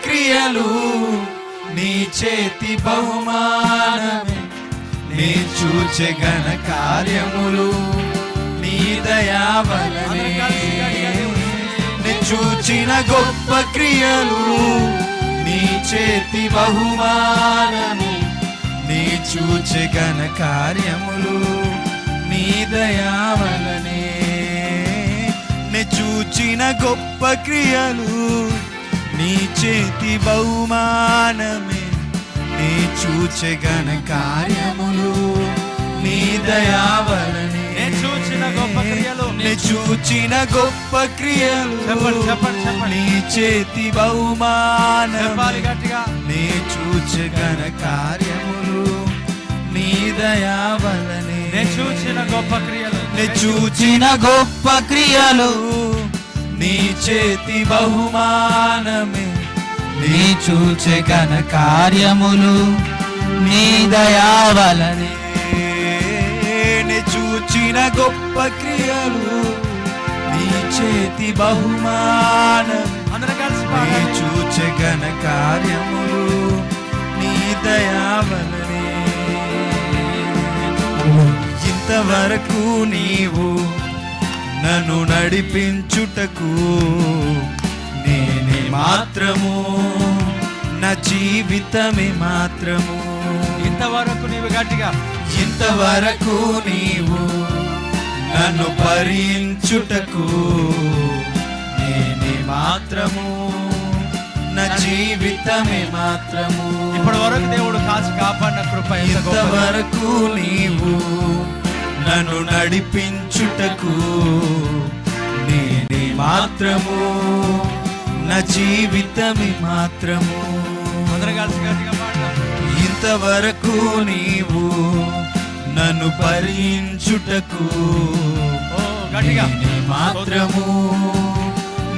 క్రియలు నీ చేతి బహుమానమే నీ చూచే ఘన కార్యములు నీ దయా వలనే నీ చూచిన గొప్ప క్రియలు నీ చేతి బహుమానమే నీ చూచే ఘన కార్యములు నీ దయా వలనే నీ చూచిన గొప్ప క్రియలు నీ చేతి బహుమానమే నీ చూచే ఘన కార్యములు నీ దయా వలనే చూచిన గొప్ప క్రియలు నీ చూచిన గొప్ప క్రియలు నీ చేతి బహుమానమే నీ చూచే ఘన కార్యములు నీ దయా వలనే చూచిన గొప్ప క్రియలు నీ చూచిన గొప్ప క్రియలు నీ చేతి బహుమానమే నీ చూచే ఘన కార్యములు నీ దయా వలనే నీ చూచిన గొప్ప క్రియలు నీ చేతి బహుమానమే నీ చూచే ఘన కార్యములు నీ దయా వలనే ఇంతవరకు నీవు నన్ను నడిపించుటకు నేనే మాత్రము నా జీవితమే మాత్రము ఇంతవరకు నీవు గట్టిగా ఇంతవరకు నీవు నన్ను భరించుటకు నేనే మాత్రము నా జీవితమే మాత్రము ఇప్పటి వరకు దేవుడు కాచి కాపాడిన కృప ఇంతవరకు నీవు నన్ను నడిపించుటకు నేనే మాత్రము నా జీవితమే మాత్రము ఇంతవరకు నీవు నన్ను భరించుటకు నేనే మాత్రము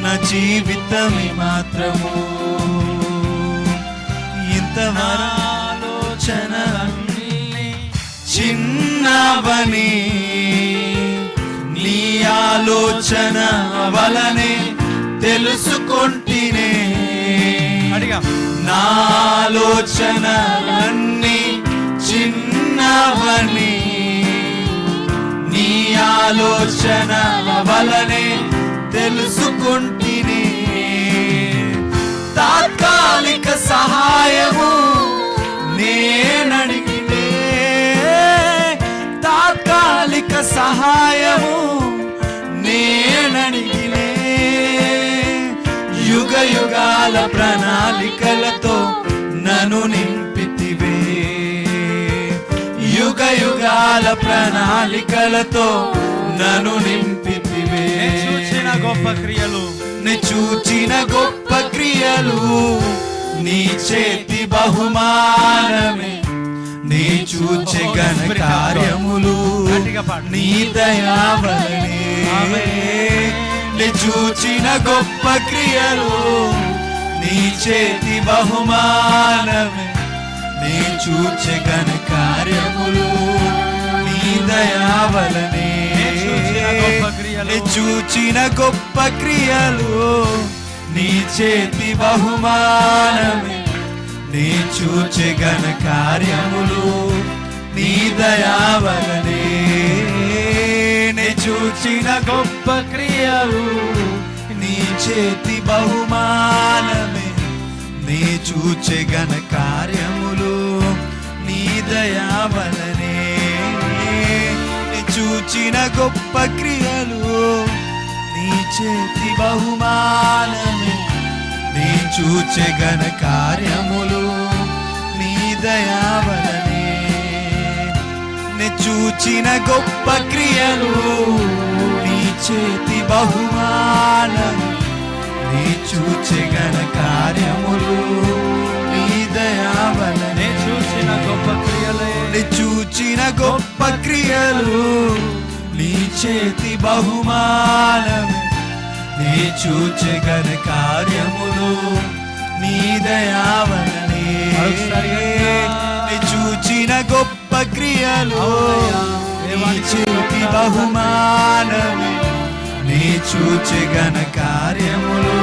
నా జీవితమే మాత్రము ఇంతవరాలోచన చిన్నవని నీ ఆలోచన వలనే తెలుసుకొంటినే నా ఆలోచనలన్నీ చిన్నవని నీ ఆలోచన వలనే తెలుసుకొంటినే తాత్కాలిక సహాయము నేనడిగితే తాత్కాలిక సహాయము నేనడిగినే యుగ యుగాల ప్రణాళికలతో నన్ను నింపితివే యుగ యుగాల ప్రణాళికలతో నన్ను నింపితివే చూచిన గొప్ప క్రియలు నీ చూచిన గొప్ప క్రియలు నీ చేతి బహుమానమే నీ చూచే ఘన కార్యములు నీ దయా వలనే నీ చూచిన గొప్ప క్రియలు నీ చేతి బహుమానమే నీ చూచే ఘన కార్యములు నీ దయా వలనే నీ చూచిన గొప్ప క్రియలు నీ చేతి బహుమానమే నీ చూచే ఘన కార్యములు నీ దయా వలనే నీ చూచిన గొప్ప క్రియలు నీ చేతి బహుమానమే నీ చూచే ఘన కార్యములు నీ దయా వలనే నీ చూచిన గొప్ప క్రియలు నీ చేతి బహుమానమే నీ చూచే ఘన కార్యములు నీ దయా వలనే నీ చూచిన గొప్ప క్రియలు నీ చేతి బహుమానమే నీ చూచే ఘన కార్యములు నీ దయా వలనే చూచిన గొప్ప క్రియలే నీ చూచిన గొప్ప క్రియలు నీ చేతి బహుమానమే నీ చూచే ఘన కార్యములు నీ దయా వలనే నీ చూచిన గొప్ప క్రియలు నీ చేతి బహుమానమే నీ చూచే ఘన కార్యములు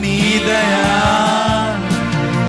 నీ దయా